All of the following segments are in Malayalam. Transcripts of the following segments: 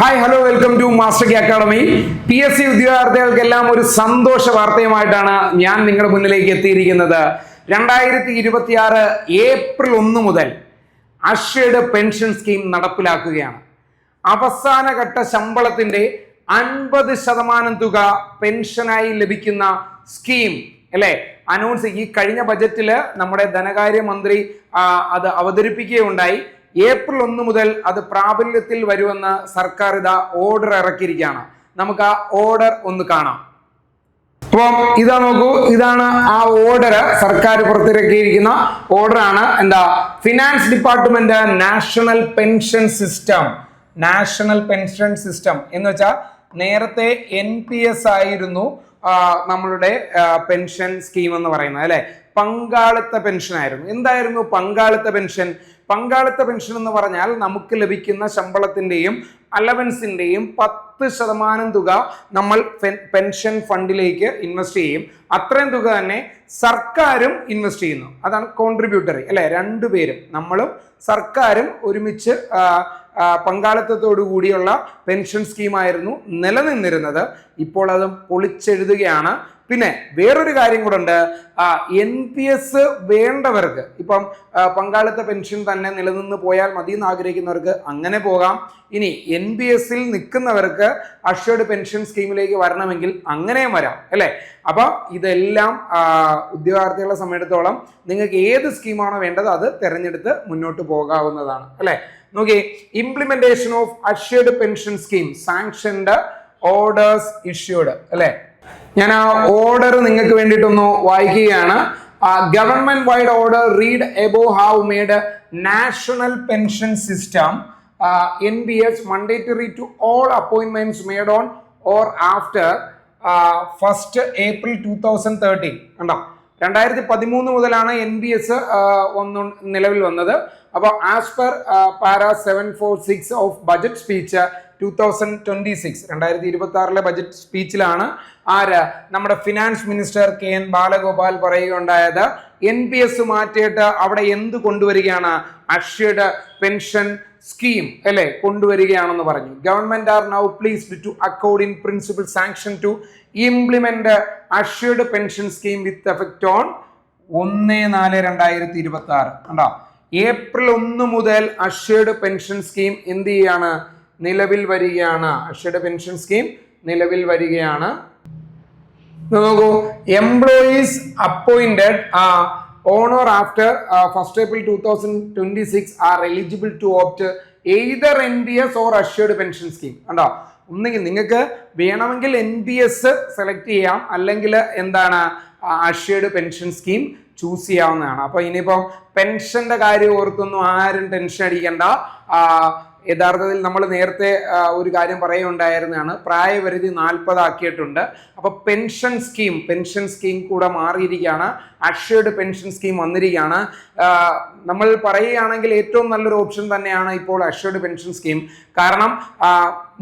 Hi hello welcome to master K academy. PSC ഉദ്യോഗാർത്ഥികൾക്കെല്ലാം ഒരു സന്തോഷ വാർത്തയുമായിട്ടാണ് ഞാൻ നിങ്ങളുടെ മുന്നിലേക്ക് എത്തിയിരിക്കുന്നത്. 2026 ഏപ്രിൽ 1 മുതൽ അക്ഷയുടെ പെൻഷൻ സ്കീം നടപ്പിലാക്കുകയാണ്. അവസാനഘട്ട ശമ്പളത്തിന്റെ 50% തുക പെൻഷനായി ലഭിക്കുന്ന സ്കീം അല്ലെ അനൗൺസ് ഈ കഴിഞ്ഞ ബജറ്റില് നമ്മുടെ ധനകാര്യമന്ത്രി അത് അവതരിപ്പിക്കുകയുണ്ടായി. ഏപ്രിൽ 1 മുതൽ അത് പ്രാബല്യത്തിൽ വരുമെന്ന് സർക്കാർ ഓർഡർ ഇറക്കിയിരിക്കുകയാണ്. നമുക്ക് ആ ഓർഡർ ഒന്ന് കാണാം. അപ്പം ഇതാ നോക്കൂ, ഇതാണ് ആ ഓർഡർ. സർക്കാർ പുറത്തിറക്കിയിരിക്കുന്ന ഓർഡറാണ്. Finance department national pension system എന്ന് വെച്ചാൽ നേരത്തെ NPS ആയിരുന്നു നമ്മളുടെ പെൻഷൻ സ്കീം എന്ന് പറയുന്നത് അല്ലെ. പങ്കാളിത്ത പെൻഷൻ ആയിരുന്നു. എന്തായിരുന്നു പങ്കാളിത്ത പെൻഷൻ? പങ്കാളിത്ത പെൻഷൻ എന്ന് പറഞ്ഞാൽ നമുക്ക് ലഭിക്കുന്ന ശമ്പളത്തിന്റെയും അലവൻസിന്റെയും 10% തുക നമ്മൾ പെൻഷൻ ഫണ്ടിലേക്ക് ഇൻവെസ്റ്റ് ചെയ്യും. അത്രയും തുക തന്നെ സർക്കാരും ഇൻവെസ്റ്റ് ചെയ്യുന്നു. അതാണ് കോൺട്രിബ്യൂട്ടറി അല്ലെ. രണ്ടുപേരും, നമ്മളും സർക്കാരും ഒരുമിച്ച് പങ്കാളിത്തത്തോടു കൂടിയുള്ള പെൻഷൻ സ്കീമായിരുന്നു നിലനിന്നിരുന്നത്. ഇപ്പോൾ അത് പൊളിച്ചെഴുതുകയാണ്. പിന്നെ വേറൊരു കാര്യം കൂടെ ഉണ്ട്. NPS വേണ്ടവർക്ക്, ഇപ്പം പങ്കാളിത്ത പെൻഷൻ തന്നെ നിലനിന്ന് പോയാൽ മതി എന്ന് ആഗ്രഹിക്കുന്നവർക്ക് അങ്ങനെ പോകാം. ഇനി NPS-ൽ നിൽക്കുന്നവർക്ക് അഷ്വേർഡ് പെൻഷൻ സ്കീമിലേക്ക് വരണമെങ്കിൽ അങ്ങനെയും വരാം അല്ലെ. അപ്പൊ ഇതെല്ലാം ഉദ്യോഗാർത്ഥികളെ സംബന്ധിച്ചിടത്തോളം നിങ്ങൾക്ക് ഏത് സ്കീമാണോ വേണ്ടത് അത് തിരഞ്ഞെടുത്ത് മുന്നോട്ട് പോകാവുന്നതാണ് അല്ലെ. നോക്കി, implementation of assured pension scheme sanctioned orders issued അല്ലെ. ഞാൻ ആ ഓർഡർ നിങ്ങൾക്ക് വേണ്ടിയിട്ടൊന്ന് വായിക്കുകയാണ്. Government wide order read above have made national pension system NPS mandatory to all appointments made on or after 1st April 2013. കണ്ടോ, 2013 മുതലാണ് NPS നിലവിൽ വന്നത്. അപ്പോൾ as per para 746 of budget speech 2026 2026 budget സ്പീച്ചിലാണ് നമ്മുടെ ഫിനാൻസ് മിനിസ്റ്റർ KN ബാലഗോപാൽ പറയുകയുണ്ടായത്. NPS മാറ്റിയിട്ട് അവിടെ എന്ത് കൊണ്ടുവരികയാണ്? അഷ്വേർഡ് പെൻഷൻ സ്കീം അല്ലെ കൊണ്ടുവരികയാണെന്ന് പറഞ്ഞു. Government are now pleased to accord in principle sanction to implement assured pension scheme with effect on 1/4/2026. കണ്ടോ, ഏപ്രിൽ 1 മുതൽ അഷ്വേർഡ് പെൻഷൻ സ്കീം എന്ത് ചെയ്യാണ്? നിലവിൽ വരികയാണ്. അഷ്വേർഡ് പെൻഷൻ സ്കീം നിലവിൽ വരികയാണ്. നോക്കൂ, employees appointed on or after 1st April 2026 are eligible to opt either NPS or assured pension scheme. കണ്ടോ, ഒന്നെങ്കിൽ നിങ്ങൾക്ക് വേണമെങ്കിൽ NPS സെലക്ട് ചെയ്യാം, അല്ലെങ്കിൽ അഷ്വേർഡ് പെൻഷൻ സ്കീം ചൂസ് ചെയ്യാവുന്നതാണ്. അപ്പൊ ഇനിയിപ്പം പെൻഷന്റെ കാര്യം ഓർത്തൊന്നും ആരും ടെൻഷൻ അടിക്കണ്ട. യഥാർത്ഥത്തിൽ നമ്മൾ നേരത്തെ ഒരു കാര്യം പറയുകയുണ്ടായിരുന്നതാണ്, പ്രായപരിധി 40 ആക്കിയിട്ടുണ്ട്. അപ്പൊ പെൻഷൻ സ്കീം കൂടെ മാറിയിരിക്കുകയാണ്. അഷ്വേർഡ് പെൻഷൻ സ്കീം വന്നിരിക്കുകയാണ്. നമ്മൾ പറയുകയാണെങ്കിൽ ഏറ്റവും നല്ലൊരു ഓപ്ഷൻ തന്നെയാണ് ഇപ്പോൾ അഷ്വേർഡ് പെൻഷൻ സ്കീം. കാരണം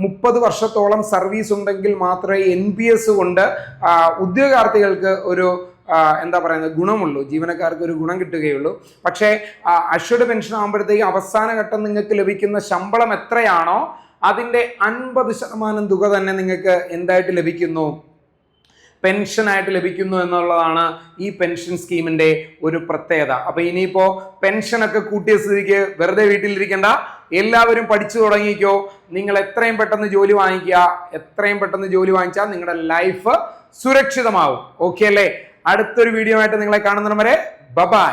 30 വർഷത്തോളം സർവീസ് ഉണ്ടെങ്കിൽ മാത്രമേ NPS കൊണ്ട് ഉദ്യോഗാർത്ഥികൾക്ക് ഒരു ഗുണമുള്ളൂ, ജീവനക്കാർക്ക് ഒരു ഗുണം കിട്ടുകയുള്ളൂ. പക്ഷേ അഷ്വേർഡ് പെൻഷൻ ആകുമ്പോഴത്തേക്ക് അവസാന ഘട്ടം നിങ്ങൾക്ക് ലഭിക്കുന്ന ശമ്പളം എത്രയാണോ അതിന്റെ 50% തുക തന്നെ നിങ്ങൾക്ക് എന്തായിട്ട് ലഭിക്കുന്നു? പെൻഷനായിട്ട് ലഭിക്കുന്നു എന്നുള്ളതാണ് ഈ പെൻഷൻ സ്കീമിന്റെ ഒരു പ്രത്യേകത. അപ്പൊ ഇനിയിപ്പോ പെൻഷനൊക്കെ കൂട്ടിയ സ്ഥിതിക്ക് വെറുതെ വീട്ടിലിരിക്കേണ്ട, എല്ലാവരും പഠിച്ചു തുടങ്ങിക്കോ. നിങ്ങൾ എത്രയും പെട്ടെന്ന് ജോലി വാങ്ങിക്കുക. എത്രയും പെട്ടെന്ന് ജോലി വാങ്ങിച്ചാൽ നിങ്ങളുടെ ലൈഫ് സുരക്ഷിതമാവും. ഓക്കെ അല്ലേ? അടുത്തൊരു വീഡിയോ ആയിട്ട് നിങ്ങളെ കാണുന്നവരെ ബൈ.